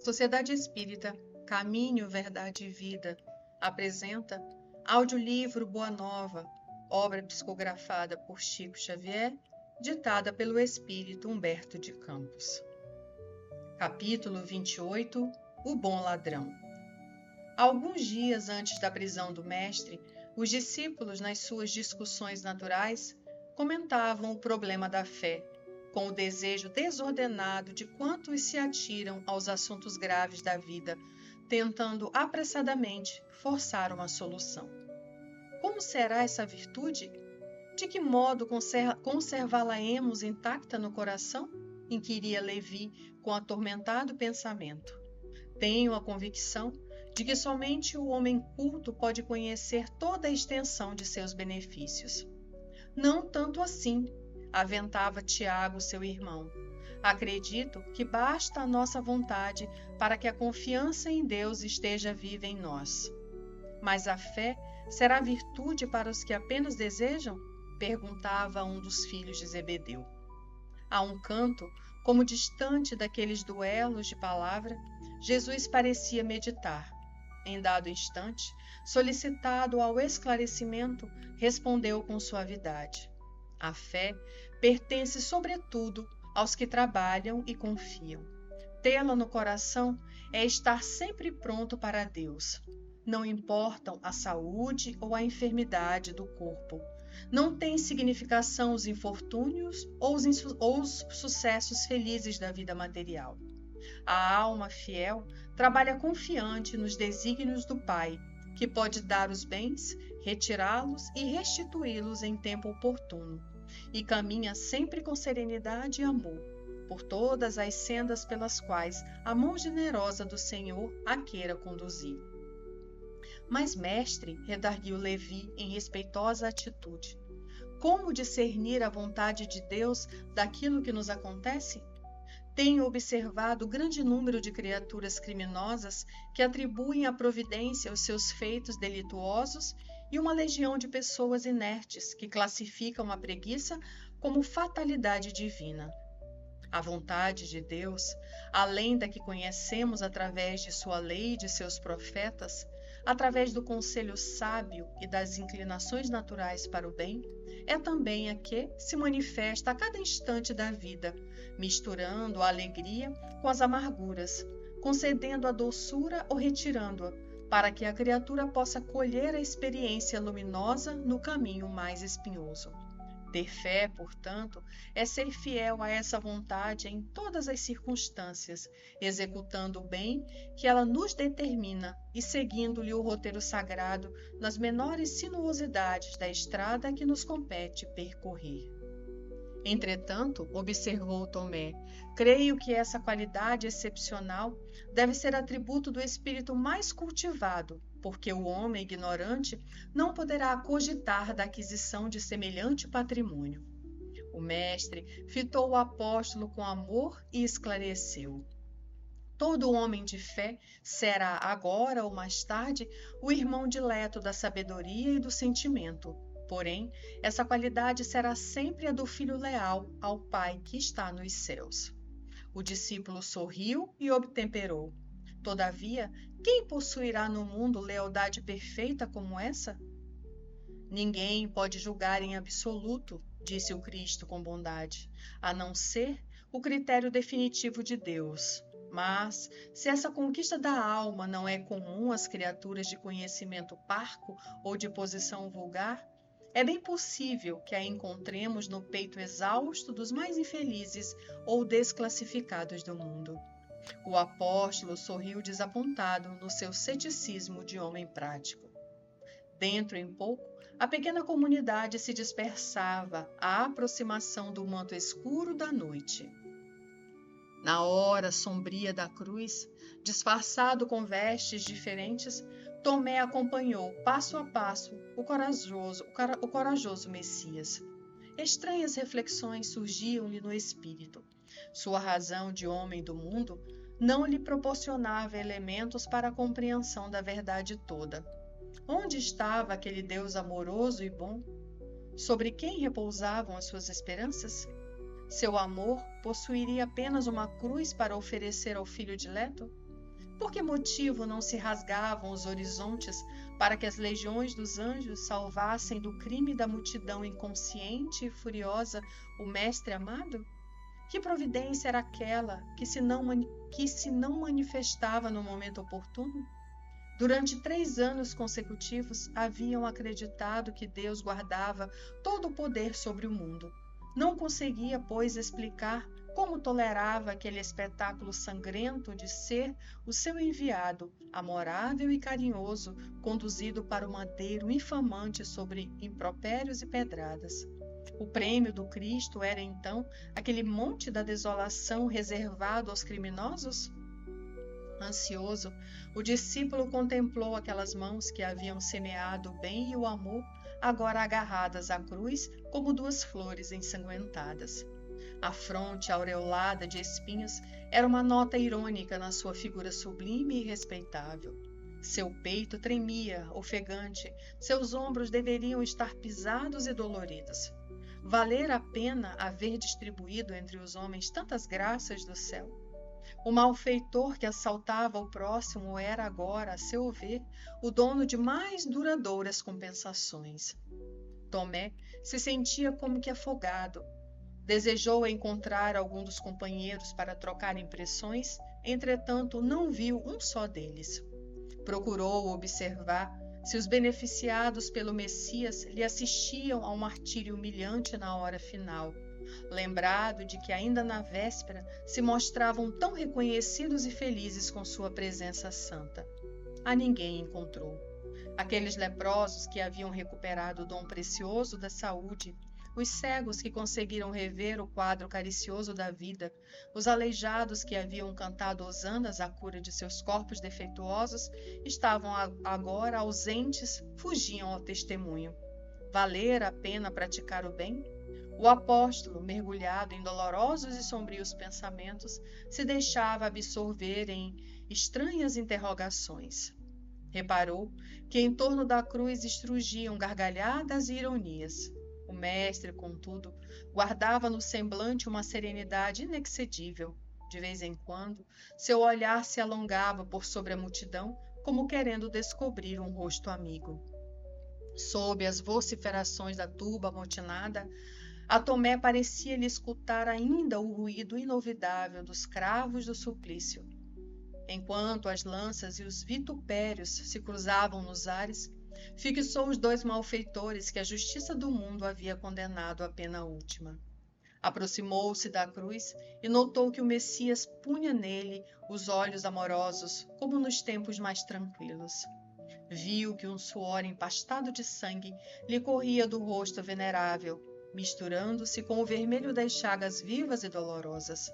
Sociedade Espírita, Caminho, Verdade e Vida, apresenta audiolivro Boa Nova, obra psicografada por Chico Xavier, ditada pelo Espírito Humberto de Campos. Capítulo 28, O Bom Ladrão. Alguns dias antes da prisão do mestre, os discípulos, nas suas discussões naturais, comentavam o problema da fé, com o desejo desordenado de quantos se atiram aos assuntos graves da vida, tentando apressadamente forçar uma solução. Como será essa virtude? De que modo conservá-la-emos intacta no coração? Inquiria Levi com atormentado pensamento. Tenho a convicção de que somente o homem culto pode conhecer toda a extensão de seus benefícios. Não tanto assim, aventava Tiago, seu irmão. Acredito que basta a nossa vontade para que a confiança em Deus esteja viva em nós. Mas a fé será virtude para os que apenas desejam? Perguntava um dos filhos de Zebedeu. A um canto, como distante daqueles duelos de palavra, Jesus parecia meditar. Em dado instante, solicitado ao esclarecimento, respondeu com suavidade: a fé pertence sobretudo aos que trabalham e confiam. Tê-la no coração é estar sempre pronto para Deus. Não importam a saúde ou a enfermidade do corpo. Não tem significação os infortúnios ou os sucessos felizes da vida material. A alma fiel trabalha confiante nos desígnios do Pai, que pode dar os bens, retirá-los e restituí-los em tempo oportuno, e caminha sempre com serenidade e amor, por todas as sendas pelas quais a mão generosa do Senhor a queira conduzir. Mas, mestre, redarguiu Levi em respeitosa atitude, como discernir a vontade de Deus daquilo que nos acontece? Tenho observado grande número de criaturas criminosas que atribuem à providência os seus feitos delituosos e uma legião de pessoas inertes que classificam a preguiça como fatalidade divina. A vontade de Deus, além da que conhecemos através de sua lei e de seus profetas, através do conselho sábio e das inclinações naturais para o bem, é também a que se manifesta a cada instante da vida, misturando a alegria com as amarguras, concedendo a doçura ou retirando-a, para que a criatura possa colher a experiência luminosa no caminho mais espinhoso. Ter fé, portanto, é ser fiel a essa vontade em todas as circunstâncias, executando o bem que ela nos determina e seguindo-lhe o roteiro sagrado nas menores sinuosidades da estrada que nos compete percorrer. Entretanto, observou Tomé, creio que essa qualidade excepcional deve ser atributo do espírito mais cultivado, porque o homem ignorante não poderá cogitar da aquisição de semelhante patrimônio. O mestre fitou o apóstolo com amor e esclareceu: todo homem de fé será, agora ou mais tarde, o irmão dileto da sabedoria e do sentimento. Porém, essa qualidade será sempre a do filho leal ao Pai que está nos céus. O discípulo sorriu e obtemperou: todavia, quem possuirá no mundo lealdade perfeita como essa? Ninguém pode julgar em absoluto, disse o Cristo com bondade, a não ser o critério definitivo de Deus. Mas, se essa conquista da alma não é comum às criaturas de conhecimento parco ou de posição vulgar, é bem possível que a encontremos no peito exausto dos mais infelizes ou desclassificados do mundo. O apóstolo sorriu desapontado no seu ceticismo de homem prático. Dentro em pouco, a pequena comunidade se dispersava à aproximação do manto escuro da noite. Na hora sombria da cruz, disfarçado com vestes diferentes, Tomé acompanhou, passo a passo, o corajoso Messias. Estranhas reflexões surgiam-lhe no espírito. Sua razão de homem do mundo não lhe proporcionava elementos para a compreensão da verdade toda. Onde estava aquele Deus amoroso e bom? Sobre quem repousavam as suas esperanças? Seu amor possuiria apenas uma cruz para oferecer ao filho dileto? Por que motivo não se rasgavam os horizontes para que as legiões dos anjos salvassem do crime da multidão inconsciente e furiosa o Mestre amado? Que providência era aquela que se não manifestava no momento oportuno? Durante 3 anos consecutivos, haviam acreditado que Deus guardava todo o poder sobre o mundo. Não conseguia, pois, explicar como tolerava aquele espetáculo sangrento de ser o seu enviado, amorável e carinhoso, conduzido para o madeiro infamante sobre impropérios e pedradas. O prêmio do Cristo era, então, aquele monte da desolação reservado aos criminosos? Ansioso, o discípulo contemplou aquelas mãos que haviam semeado o bem e o amor, agora agarradas à cruz como 2 flores ensanguentadas. A fronte aureolada de espinhos era uma nota irônica na sua figura sublime e respeitável. Seu peito tremia, ofegante, seus ombros deveriam estar pisados e doloridos. Valera a pena haver distribuído entre os homens tantas graças do céu? O malfeitor que assaltava o próximo era agora, a seu ver, o dono de mais duradouras compensações. Tomé se sentia como que afogado. Desejou encontrar algum dos companheiros para trocar impressões, entretanto não viu um só deles. Procurou observar se os beneficiados pelo Messias lhe assistiam ao martírio humilhante na hora final, lembrado de que ainda na véspera se mostravam tão reconhecidos e felizes com sua presença santa. A ninguém encontrou. Aqueles leprosos que haviam recuperado o dom precioso da saúde, os cegos que conseguiram rever o quadro caricioso da vida, os aleijados que haviam cantado hosanas à cura de seus corpos defeituosos, estavam agora ausentes, fugiam ao testemunho. Valera a pena praticar o bem? O apóstolo, mergulhado em dolorosos e sombrios pensamentos, se deixava absorver em estranhas interrogações. Reparou que em torno da cruz estrugiam gargalhadas e ironias. O mestre, contudo, guardava no semblante uma serenidade inexcedível. De vez em quando, seu olhar se alongava por sobre a multidão, como querendo descobrir um rosto amigo. Sob as vociferações da turba amotinada, a Tomé parecia-lhe escutar ainda o ruído inovidável dos cravos do suplício. Enquanto as lanças e os vitupérios se cruzavam nos ares, fixou os 2 malfeitores que a justiça do mundo havia condenado à pena última. Aproximou-se da cruz e notou que o Messias punha nele os olhos amorosos, como nos tempos mais tranquilos. Viu que um suor empastado de sangue lhe corria do rosto venerável, misturando-se com o vermelho das chagas vivas e dolorosas.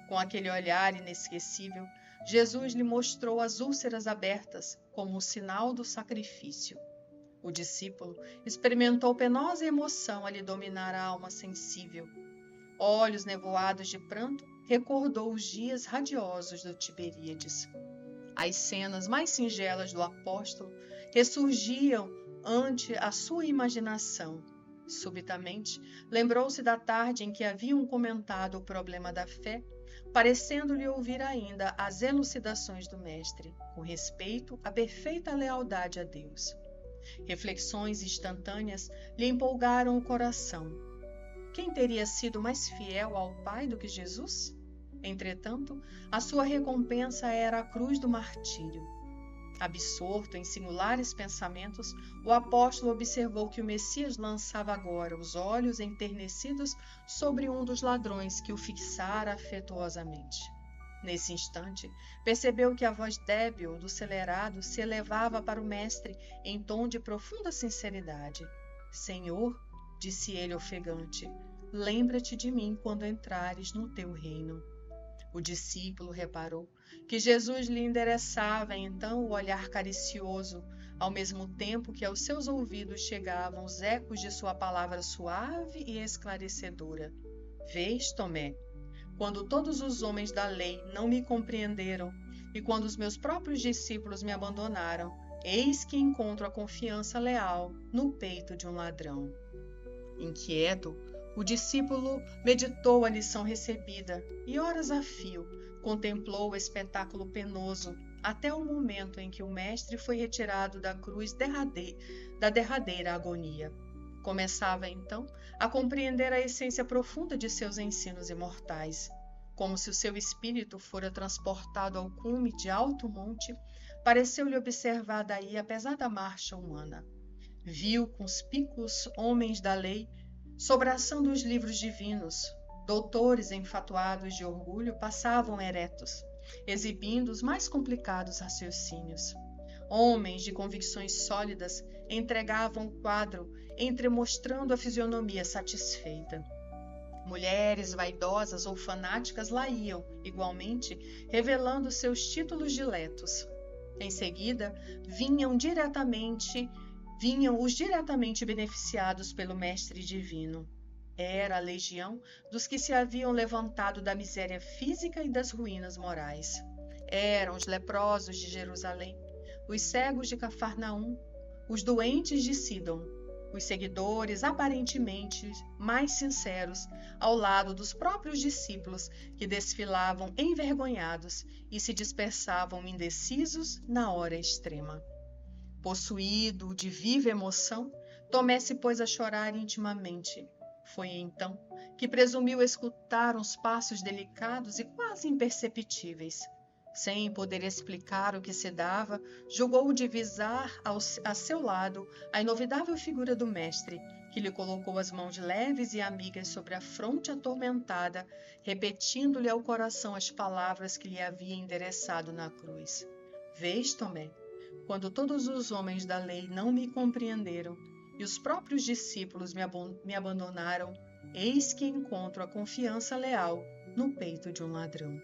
Com aquele olhar inesquecível, Jesus lhe mostrou as úlceras abertas como um sinal do sacrifício. O discípulo experimentou penosa emoção a lhe dominar a alma sensível. Olhos nevoados de pranto, recordou os dias radiosos do Tiberíades. As cenas mais singelas do apóstolo ressurgiam ante a sua imaginação. Subitamente, lembrou-se da tarde em que haviam comentado o problema da fé, parecendo-lhe ouvir ainda as elucidações do mestre, com respeito à perfeita lealdade a Deus. Reflexões instantâneas lhe empolgaram o coração. Quem teria sido mais fiel ao Pai do que Jesus? Entretanto, a sua recompensa era a cruz do martírio. Absorto em singulares pensamentos, o apóstolo observou que o Messias lançava agora os olhos enternecidos sobre um dos ladrões que o fixara afetuosamente. Nesse instante, percebeu que a voz débil do celerado se elevava para o mestre em tom de profunda sinceridade. Senhor, disse ele ofegante, lembra-te de mim quando entrares no teu reino. O discípulo reparou que Jesus lhe endereçava então o olhar caricioso, ao mesmo tempo que aos seus ouvidos chegavam os ecos de sua palavra suave e esclarecedora. Vês, Tomé, quando todos os homens da lei não me compreenderam e quando os meus próprios discípulos me abandonaram, eis que encontro a confiança leal no peito de um ladrão. Inquieto, o discípulo meditou a lição recebida e, horas a fio, contemplou o espetáculo penoso, até o momento em que o Mestre foi retirado da cruz da derradeira agonia. Começava então a compreender a essência profunda de seus ensinos imortais. Como se o seu espírito fora transportado ao cume de alto monte, pareceu-lhe observar daí a pesada marcha humana. Viu conspícuos homens da lei sobraçando os livros divinos. Doutores enfatuados de orgulho passavam eretos, exibindo os mais complicados raciocínios. Homens de convicções sólidas entregavam o quadro, entremostrando a fisionomia satisfeita. Mulheres vaidosas ou fanáticas lá iam, igualmente, revelando seus títulos diletos. Em seguida, vinham os diretamente beneficiados pelo Mestre Divino. Era a legião dos que se haviam levantado da miséria física e das ruínas morais. Eram os leprosos de Jerusalém, os cegos de Cafarnaum, os doentes de Sidom, os seguidores aparentemente mais sinceros ao lado dos próprios discípulos que desfilavam envergonhados e se dispersavam indecisos na hora extrema. Possuído de viva emoção, Tomé se pôs a chorar intimamente. Foi então que presumiu escutar uns passos delicados e quase imperceptíveis. Sem poder explicar o que se dava, julgou divisar a seu lado a inovidável figura do mestre, que lhe colocou as mãos leves e amigas sobre a fronte atormentada, repetindo-lhe ao coração as palavras que lhe havia endereçado na cruz. Vês, Tomé, quando todos os homens da lei não me compreenderam e os próprios discípulos me abandonaram, eis que encontro a confiança leal no peito de um ladrão.